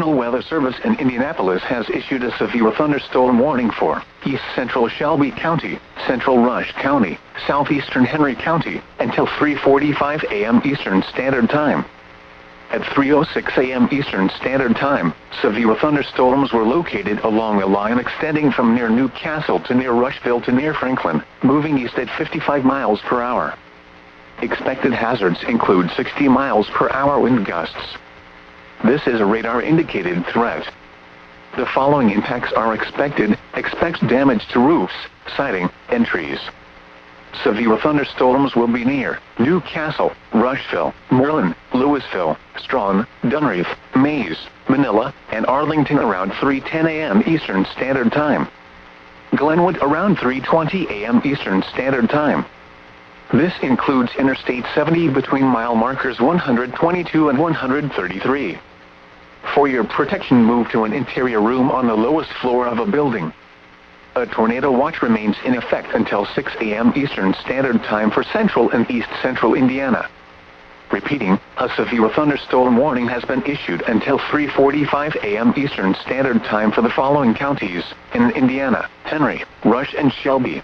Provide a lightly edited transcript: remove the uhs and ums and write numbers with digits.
National Weather Service in Indianapolis has issued a severe thunderstorm warning for East Central Shelby County, Central Rush County, Southeastern Henry County, until 3:45 a.m. Eastern Standard Time. At 3:06 a.m. Eastern Standard Time, severe thunderstorms were located along a line extending from near New Castle to near Rushville to near Franklin, moving east at 55 miles per hour. Expected hazards include 60 miles per hour wind gusts. This is a radar-indicated threat. The following impacts are expected. Expect damage to roofs, siding, and trees. Severe thunderstorms will be near New Castle, Rushville, Merlin, Louisville, Strawn, Dunreath, Mays, Manila, and Arlington around 3:10 a.m. Eastern Standard Time. Glenwood around 3:20 a.m. Eastern Standard Time. This includes Interstate 70 between mile markers 122 and 133. For your protection, move to an interior room on the lowest floor of a building. A tornado watch remains in effect until 6 a.m. Eastern Standard Time for central and east central Indiana. Repeating, a severe thunderstorm warning has been issued until 3:45 a.m. Eastern Standard Time for the following counties in Indiana: Henry, Rush, and Shelby.